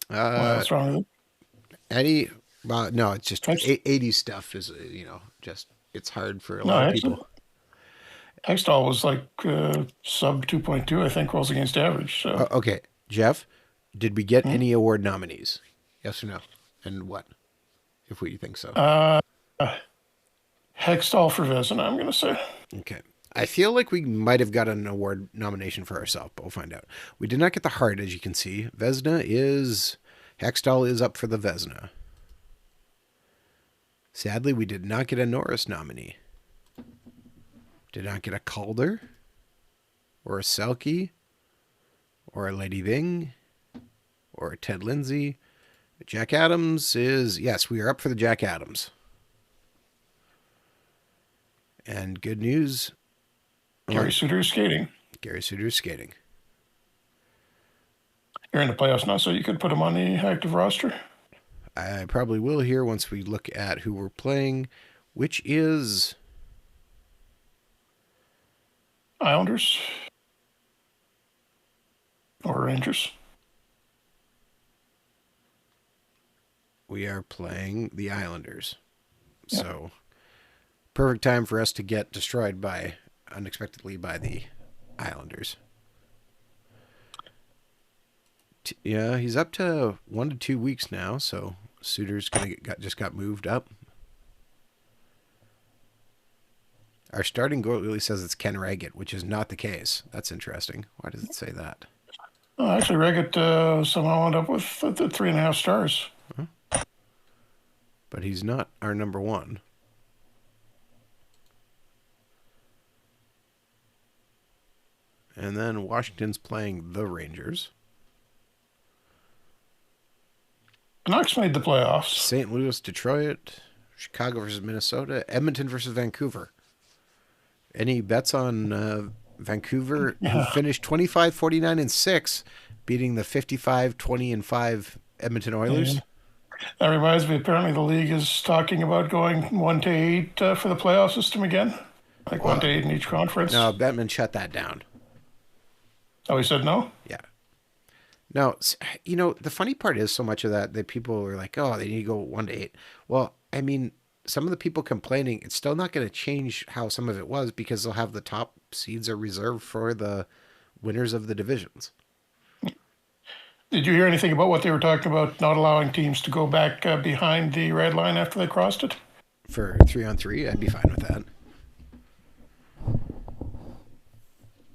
What's wrong with it? Eddie, no, it's just 80 stuff is, just it's hard for a lot of people. Hextall was like sub 2.2, I think, goals against average. So. Okay, Jeff, did we get any award nominees? Yes or no? And what, if we think so? Hextall for Vezina, I'm going to say. Okay. I feel like we might have got an award nomination for ourselves, but we'll find out. We did not get the Hart, as you can see. Hextall is up for the Vezina. Sadly, we did not get a Norris nominee. Did not get a Calder, or a Selke, or a Lady Bing, or a Ted Lindsay. Jack Adams is, yes, we are up for the Jack Adams. And good news. Gary Suter is skating. Gary Suter is skating. You're in the playoffs now, so you could put him on the active roster. I probably will here once we look at who we're playing, which is Islanders or Rangers. We are playing the Islanders. Yep. So perfect time for us to get destroyed unexpectedly by the Islanders. Yeah, he's up to 1 to 2 weeks now, so Suter's just got moved up. Our starting goal really says it's Ken Raggett, which is not the case. That's interesting. Why does it say that? Oh, actually, Raggett somehow wound up with the 3.5 stars. Huh? But he's not our number one. And then Washington's playing the Rangers. Canucks made the playoffs. St. Louis, Detroit, Chicago versus Minnesota, Edmonton versus Vancouver. Any bets on Vancouver, who finished 25, 49, and 6, beating the 55, 20, and 5 Edmonton Oilers? Yeah. That reminds me, apparently the league is talking about going 1 to 8 for the playoff system again. Like 1 to 8 in each conference. No, Bettman shut that down. Oh, he said no? Yeah. No, the funny part is so much of that people are like, oh, they need to go 1 to 8. Well, I mean, some of the people complaining, it's still not going to change how some of it was because they'll have the top seeds are reserved for the winners of the divisions. Did you hear anything about what they were talking about, not allowing teams to go back behind the red line after they crossed it? For 3-on-3, I'd be fine with that.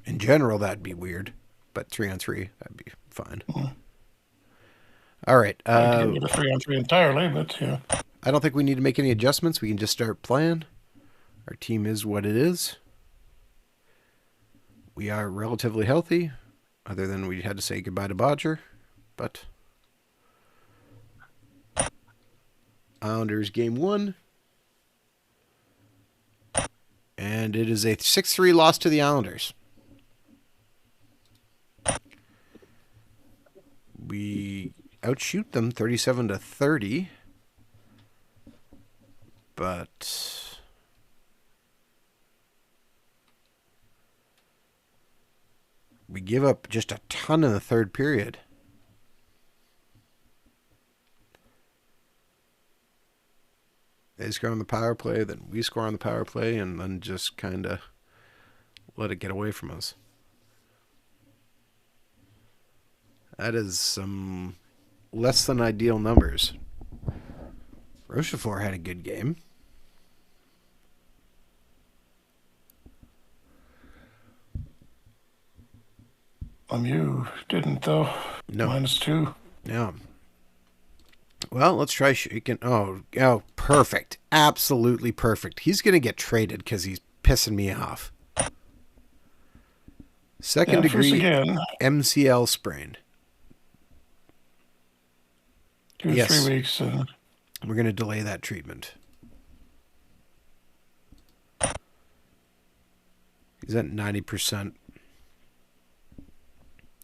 In general, that'd be weird, but 3-on-3, that'd be fine. All right. I'd get rid of 3-on-3 entirely, but yeah. I don't think we need to make any adjustments. We can just start playing. Our team is what it is. We are relatively healthy, other than we had to say goodbye to Bodger. But Islanders game 1. And it is a 6-3 loss to the Islanders. We outshoot them 37-30. But we give up just a ton in the third period. They score on the power play, then we score on the power play, and then just kind of let it get away from us. That is some less than ideal numbers. Rochefort had a good game. You didn't, though. No. -2. Yeah. Well, let's try shaking. Oh, perfect. Absolutely perfect. He's going to get traded because he's pissing me off. Second degree again. MCL sprain. 2 to 3 weeks. We're going to delay that treatment. He's at 90%.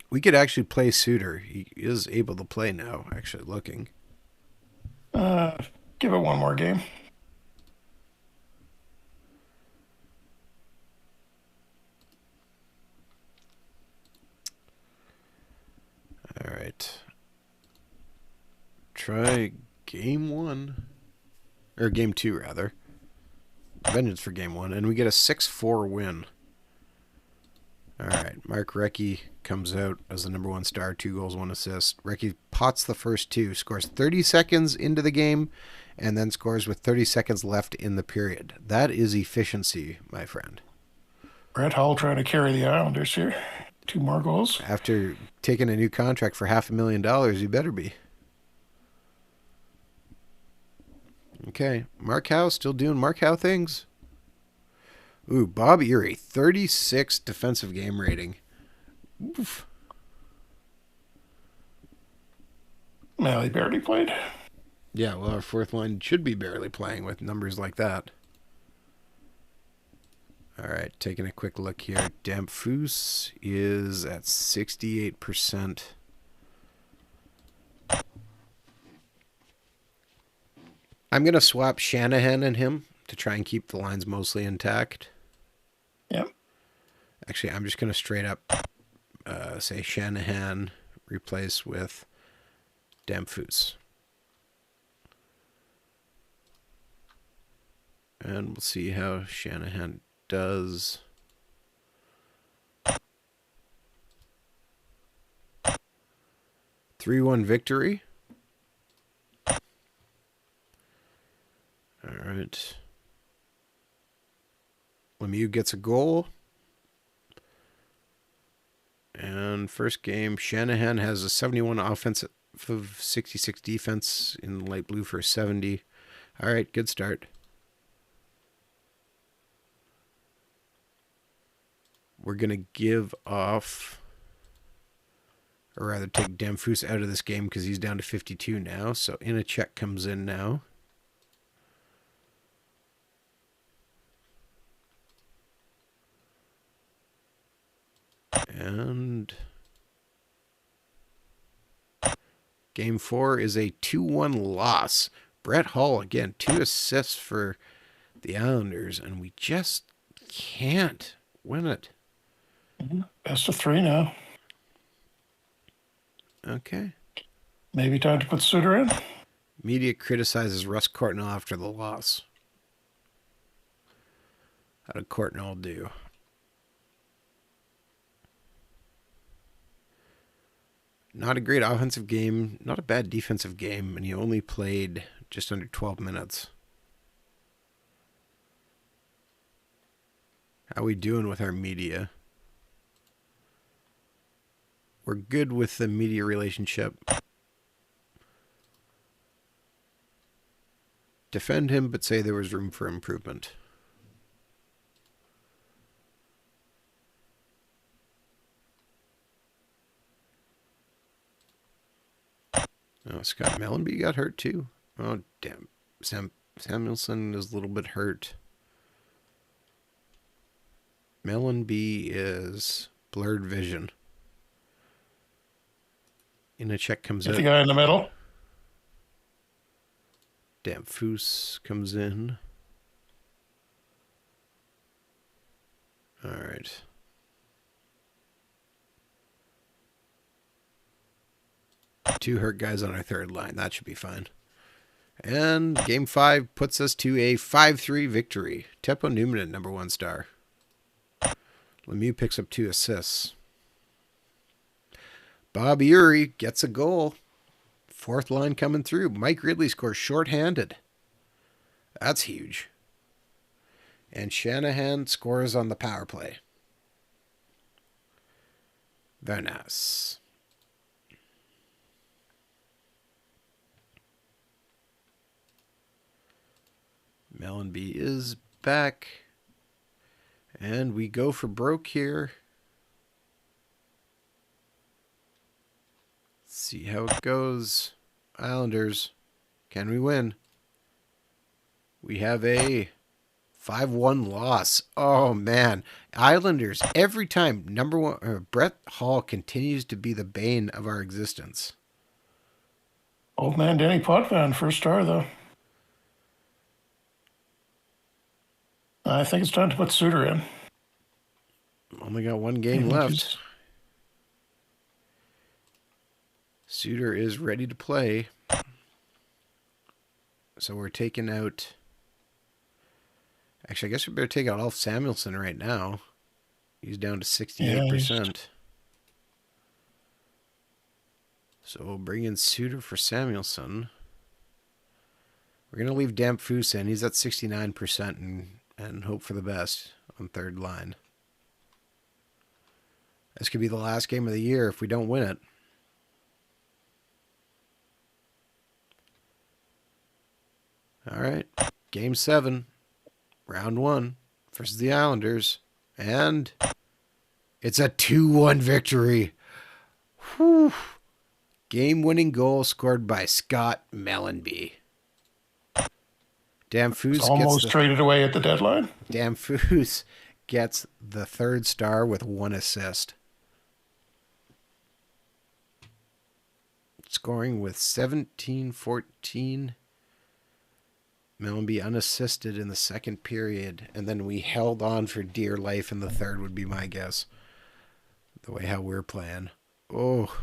We could actually play Suter. He is able to play now, actually looking. Give it one more game. All right. Try game 1. Or game 2, rather. Vengeance for game 1. And we get a 6-4 win. All right. Mark Recchi comes out as the number 1 star. 2 goals, 1 assist. Recchi pots the first 2. Scores 30 seconds into the game. And then scores with 30 seconds left in the period. That is efficiency, my friend. Brett Hull trying to carry the Islanders here. 2 more goals. After taking a new contract for $500,000, you better be. Okay. Mark Howe still doing Mark Howe things. Ooh, Bob Erie, 36 defensive game rating. Oof. Well, he barely played. Yeah, well, our fourth line should be barely playing with numbers like that. All right, taking a quick look here. Damphus is at 68%. I'm going to swap Shanahan and him to try and keep the lines mostly intact. Yep. Actually, I'm just going to straight up say Shanahan replace with Damphus. And we'll see how Shanahan does. Three 3-1 victory. All right. Lemieux gets a goal. And first game, Shanahan has a 71 offensive, 66 defense in light blue for 70. All right, good start. We're going to give off, or rather take Damphus out of this game because he's down to 52 now. So Inachek comes in now. And game 4 is a 2-1 loss. Brett Hull, again, 2 assists for the Islanders, and we just can't win it. Best of 3 now. Okay. Maybe time to put Suter in. Media criticizes Russ Courtnall after the loss. How did Courtnall do? Not a great offensive game, not a bad defensive game, and he only played just under 12 minutes. How we doing with our media? We're good with the media relationship. Defend him, but say there was room for improvement. Oh, Scott Mellenby got hurt too. Oh, damn. Samuelson is a little bit hurt. Mellenby is blurred vision. Inachek comes Get out. the guy in the middle. Damn, Foose comes in. All right. Two hurt guys on our third line. That should be fine. And Game 5 puts us to a 5-3 victory. Teppo Numminen, number 1 star. Lemieux picks up 2 assists. Bob Urey gets a goal. Fourth line coming through. Mike Ridley scores shorthanded. That's huge. And Shanahan scores on the power play. Very nice. Mellenby is back. And we go for broke here. See how it goes. Islanders, can we win? We have a 5-1 loss. Oh, man. Islanders, every time, number one, Brett Hall continues to be the bane of our existence. Old man Danny Potvin, first star, though. I think it's time to put Suter in. Only got one game left. Suter is ready to play. So we're taking out... Actually, I guess we better take out Alf Samuelson right now. He's down to 68%. So we'll bring in Suter for Samuelson. We're going to leave Damphus in. He's at 69% and hope for the best on third line. This could be the last game of the year if we don't win it. All right. Game 7. Round 1 versus the Islanders. And it's a 2-1 victory. Whew. Game-winning goal scored by Scott Mellenby. Damphus almost traded away at the deadline. Damphus gets the 3rd star with 1 assist. Scoring with 17-14. Mellenby unassisted in the second period, and then we held on for dear life in the third would be my guess. The way how we're playing. Oh.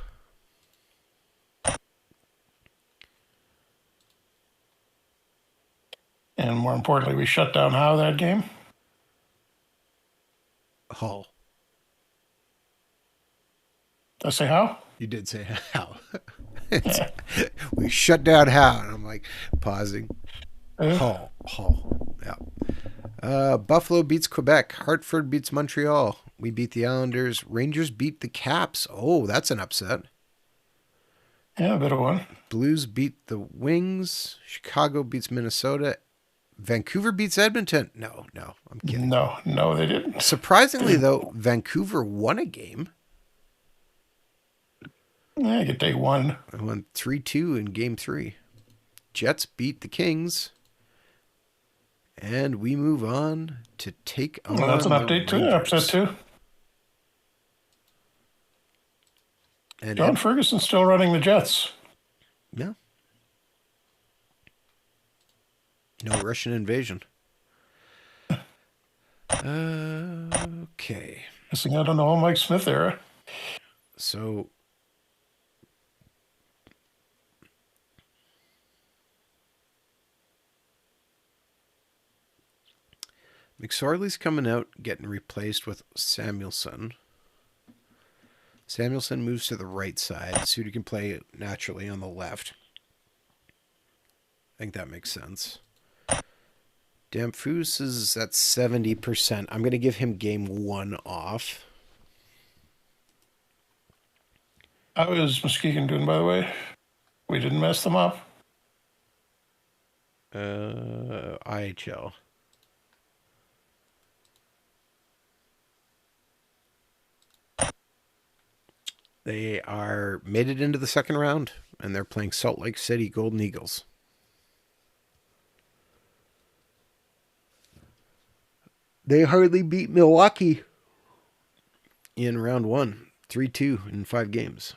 And more importantly, we shut down how that game? Hull. Did I say how? You did say how. We shut down how, and I'm like pausing. Hull. Yeah. Buffalo beats Quebec. Hartford beats Montreal. We beat the Islanders. Rangers beat the Caps. Oh, that's an upset. Yeah, a bit of one. Blues beat the Wings. Chicago beats Minnesota. Vancouver beats Edmonton. No, I'm kidding. No, they didn't. Surprisingly, though, Vancouver won a game. Yeah, you could take one. I won 3-2 in Game 3. Jets beat the Kings. And we move on to take on Well, that's an update too. Upset too. And John Ferguson's still running the Jets. Yeah. No Russian invasion. Okay. Missing out on the whole Mike Smith era. So McSorley's coming out, getting replaced with Samuelson. Samuelson moves to the right side. Suter can play naturally on the left. I think that makes sense. Damphus is at 70%. I'm going to give him game one off. How is Muskegon doing, by the way? We didn't mess them up. IHL. They are made it into the second round, and they're playing Salt Lake City Golden Eagles. They hardly beat Milwaukee in round one, 3-2 in 5 games.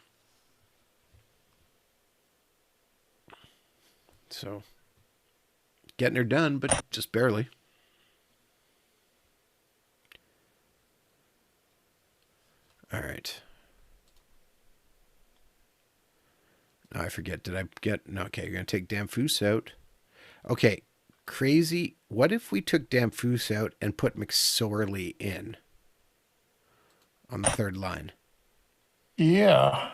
So, getting her done, but just barely. All right. No, I forget. Did I get... No, okay, you're going to take Damphus out. Okay, crazy. What if we took Damphus out and put McSorley in on the third line? Yeah.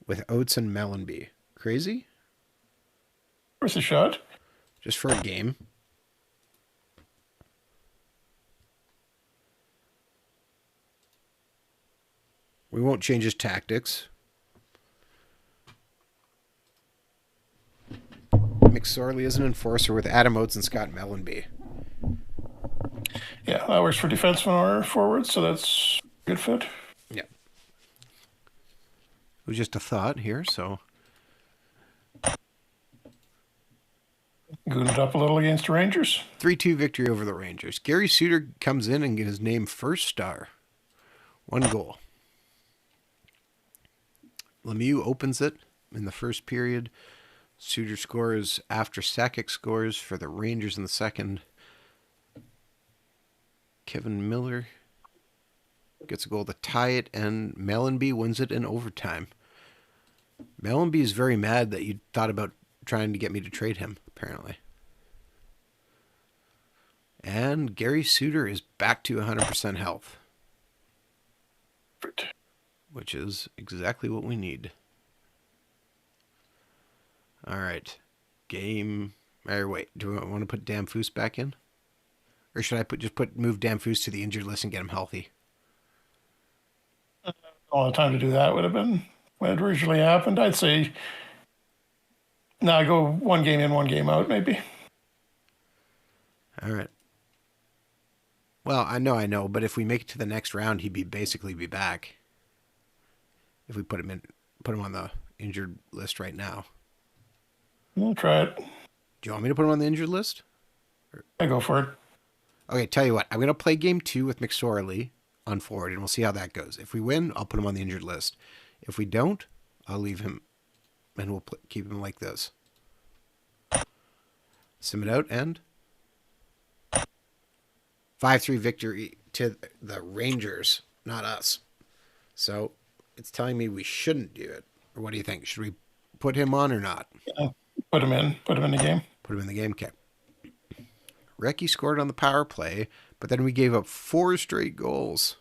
With Oates and Mellenby. Crazy? Worth a shot. Just for a game. We won't change his tactics. McSorley is an enforcer with Adam Oates and Scott Mellenby. Yeah, that works for defensemen or forwards, so that's a good fit. Yeah. It was just a thought here, so... Gooned it up a little against the Rangers. 3-2 victory over the Rangers. Gary Suter comes in and gets his name first star. 1 goal. Lemieux opens it in the first period. Suter scores after Sakic scores for the Rangers in the second. Kevin Miller gets a goal to tie it, and Mellenby wins it in overtime. Mellenby is very mad that you thought about trying to get me to trade him, apparently. And Gary Suter is back to 100% health. Which is exactly what we need. All right. Game... Or wait, do I want to put Damphus back in? Or should I move Damphus to the injured list and get him healthy? All the time to do that would have been when it originally happened. I'd say, go 1 game in, 1 game out, maybe. All right. Well, I know, but if we make it to the next round, he'd basically be back. If we put him on the injured list right now. We'll try it. Do you want me to put him on the injured list? I go for it. Okay, tell you what. I'm going to play game 2 with McSorley on forward, and we'll see how that goes. If we win, I'll put him on the injured list. If we don't, I'll leave him, and we'll keep him like this. Sim it out, and 5-3 victory to the Rangers, not us. So it's telling me we shouldn't do it. Or what do you think? Should we put him on or not? Yeah. Put him in the game. Put him in the game, okay. Recchi scored on the power play, but then we gave up 4 straight goals.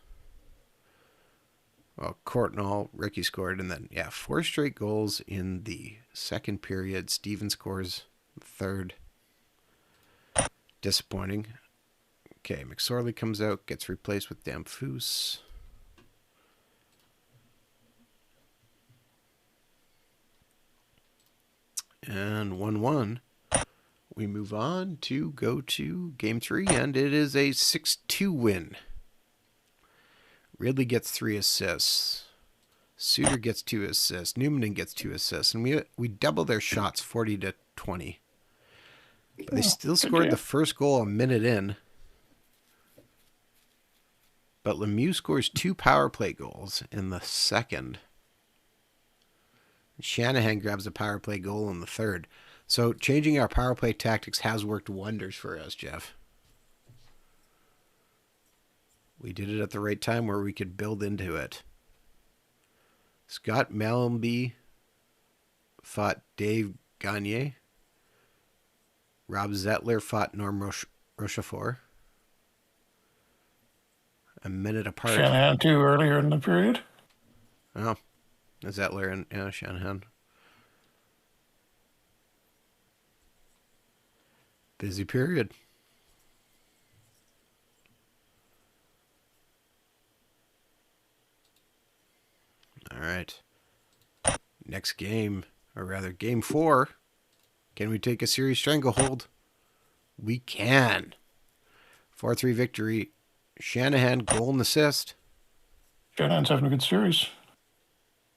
Well, Courtnall, Recchi scored, and then, 4 straight goals in the second period. Steven scores third. Disappointing. Okay, McSorley comes out, gets replaced with Damphus. And 1-1. We move on to go to game 3, and it is a 6-2 win. Ridley gets 3 assists. Suter gets 2 assists. Newman gets 2 assists. And we double their shots 40-20. But they still scored the first goal a minute in. But Lemieux scores 2 power play goals in the second. Shanahan grabs a power play goal in the third. So changing our power play tactics has worked wonders for us, Jeff. We did it at the right time where we could build into it. Scott Mellenby fought Dave Gagne. Rob Zettler fought Norm Rochefort. A minute apart. Shanahan too earlier in the period. Oh, is that Larry and Shanahan? Busy period. All right. Next game, or rather, game 4. Can we take a series stranglehold? We can. 4-3 victory. Shanahan, goal and assist. Shanahan's having a good series.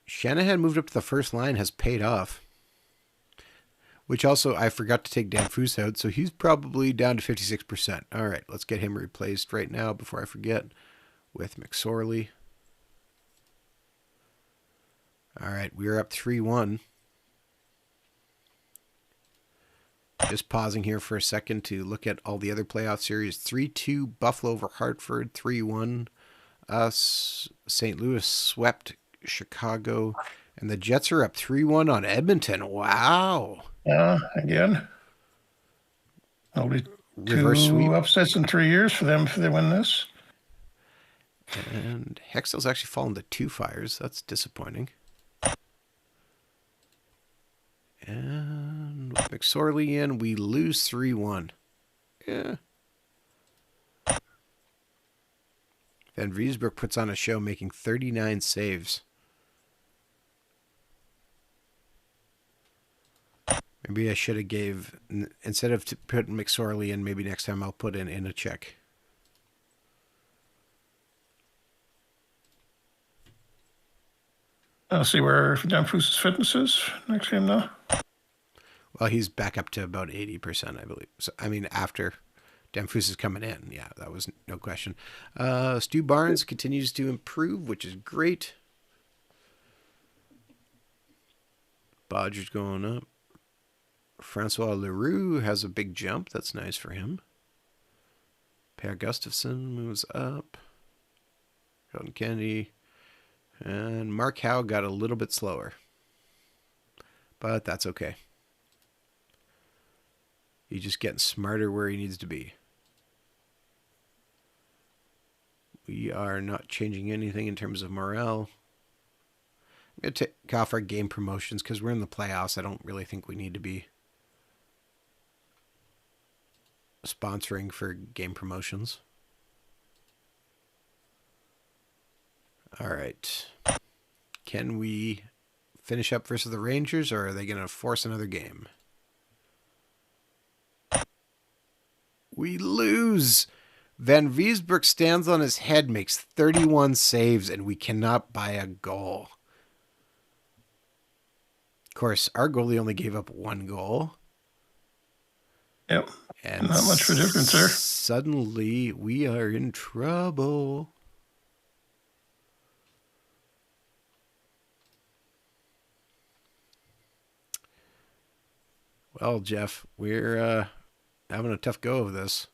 Shanahan moved up to the first line, has paid off. Which also, I forgot to take Dan Foose out, so he's probably down to 56%. All right, let's get him replaced right now before I forget with McSorley. All right, we're up 3-1. Just pausing here for a second to look at all the other playoff series. 3-2 Buffalo over Hartford. 3-1 St. Louis swept Chicago. And the Jets are up 3-1 on Edmonton. Wow. Again. Only Reverse two sweep. upsets in 3 years for them if they win this. And Hextall's actually fallen to 2 fires. That's disappointing. And with McSorley in, we lose 3-1. Yeah. Van Vriesbroek puts on a show, making 39 saves. Maybe I should have gave, instead of putting McSorley in, maybe next time I'll put in a check. I'll see where Dan Foose's fitness is next game now. Well, he's back up to about 80%, I believe. So, I mean, after Danfus is coming in. Yeah, that was no question. Stu Barnes continues to improve, which is great. Bodger's going up. Francois Leroux has a big jump. That's nice for him. Per Gustafsson moves up. Sheldon Kennedy. And Mark Howe got a little bit slower. But that's okay. He's just getting smarter where he needs to be. We are not changing anything in terms of morale. I'm going to take off our game promotions because we're in the playoffs. I don't really think we need to be sponsoring for game promotions. All right. Can we finish up versus the Rangers, or are they going to force another game? We lose. Van Vriesbroek stands on his head, makes 31 saves, and we cannot buy a goal. Of course, our goalie only gave up 1 goal. Yep. And not much of a difference there. Suddenly, we are in trouble. Well, Jeff, we're having a tough go of this.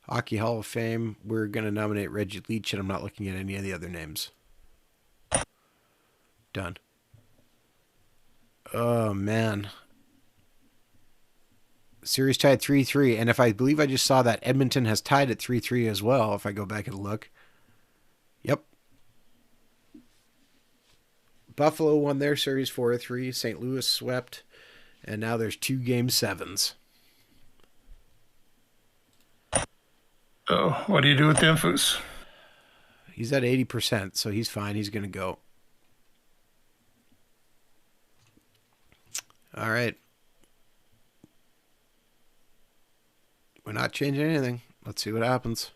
Hockey Hall of Fame, we're going to nominate Reggie Leach, and I'm not looking at any of the other names. Done. Oh, man. Series tied 3-3, and if I believe I just saw that, Edmonton has tied at 3-3 as well, if I go back and look. Yep. Buffalo won their series 4-3. St. Louis swept, and now there's 2 game 7s. So, what do you do with Danfus? He's at 80%, so he's fine. He's going to go. All right. We're not changing anything. Let's see what happens.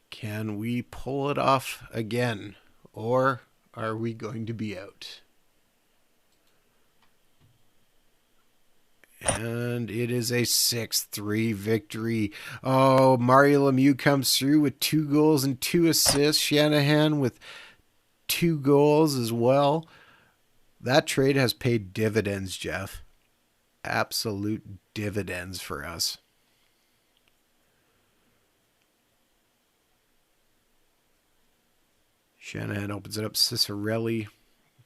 Can we pull it off again? Or are we going to be out? And it is a 6-3 victory. Oh, Mario Lemieux comes through with 2 goals and 2 assists. Shanahan with 2 goals as well. That trade has paid dividends, Jeff. Absolute dividends for us. Shanahan opens it up. Cicerelli,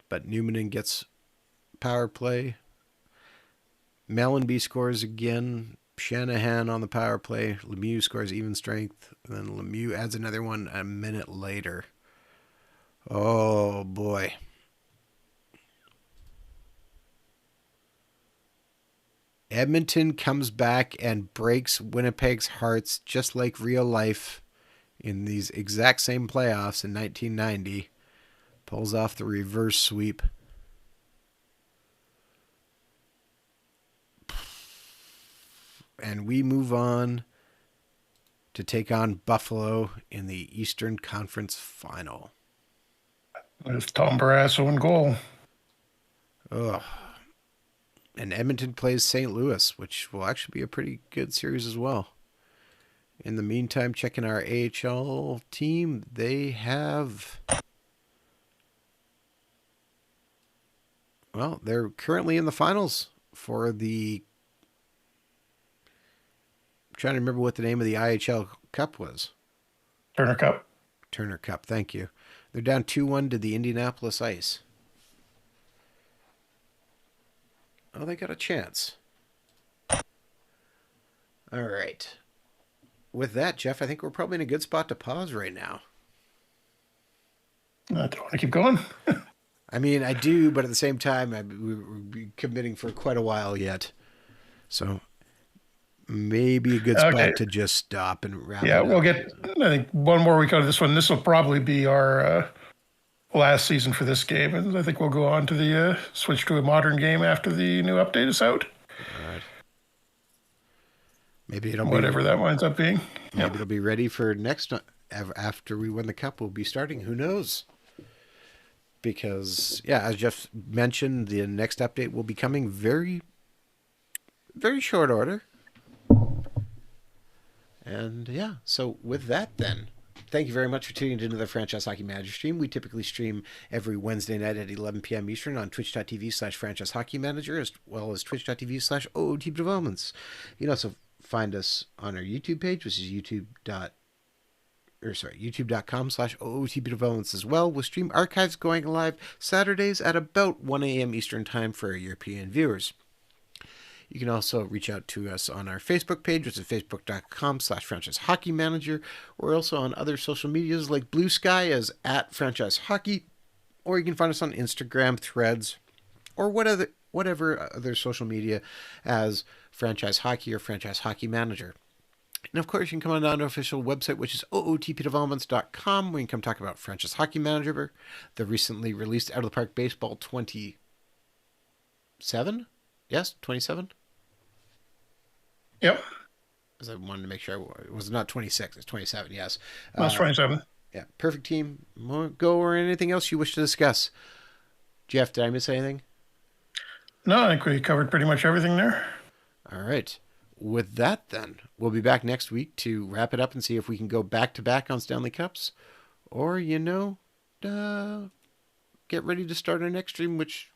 but Newman gets power play. Mellenby scores again. Shanahan on the power play. Lemieux scores even strength. And then Lemieux adds another one a minute later. Oh boy. Edmonton comes back and breaks Winnipeg's hearts just like real life in these exact same playoffs in 1990. Pulls off the reverse sweep. And we move on to take on Buffalo in the Eastern Conference Final. With Tom Barrasso in goal. Ugh. And Edmonton plays St. Louis, which will actually be a pretty good series as well. In the meantime, checking our AHL team, they have. Well, they're currently in the finals for the. I'm trying to remember what the name of the IHL Cup was. Turner Cup. Turner Cup, thank you. They're down 2-1 to the Indianapolis Ice. Oh, they got a chance. All right. With that, Jeff, I think we're probably in a good spot to pause right now. I don't want to keep going. I mean, I do, but at the same time, we're committing for quite a while yet. So maybe a good Okay. spot to just stop and wrap Yeah, it we'll up. get, I think, one more week out of this one. This will probably be our last season for this game. And I think we'll go on to the switch to a modern game after the new update is out. All right. Maybe it'll be Whatever that winds up being. maybe Yep. it'll be ready for next after we win the cup. We'll be starting. Who knows? Because yeah, as Jeff mentioned, the next update will be coming very, very short order. And yeah, so with that, then, thank you very much for tuning into the Franchise Hockey Manager stream. We typically stream every Wednesday night at 11 p.m. Eastern on twitch.tv/franchise hockey manager, as well as twitch.tv/OOT developments. You can also find us on our YouTube page, which is youtube.com/OOT developments as well, with stream archives going live Saturdays at about 1 a.m. Eastern Time for our European viewers. You can also reach out to us on our Facebook page, which is facebook.com/franchise hockey manager. We're also on other social medias like Bluesky as @franchise hockey, or you can find us on Instagram, Threads, or whatever other social media as franchise hockey or franchise hockey manager. And of course, you can come on down to our official website, which is ootpdevelopments.com, where you can come talk about Franchise Hockey Manager, the recently released Out of the Park Baseball 27? Yes, 27? Yep. Because I wanted to make sure it was not 26, it's 27, yes. That's 27. Yeah, perfect team. Go or anything else you wish to discuss. Jeff, did I miss anything? No, I think we covered pretty much everything there. All right. With that, then, we'll be back next week to wrap it up and see if we can go back to back on Stanley Cups, or get ready to start our next stream, which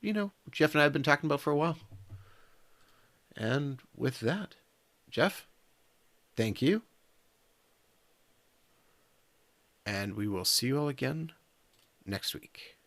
Jeff and I have been talking about for a while. And with that, Jeff, thank you, and we will see you all again next week.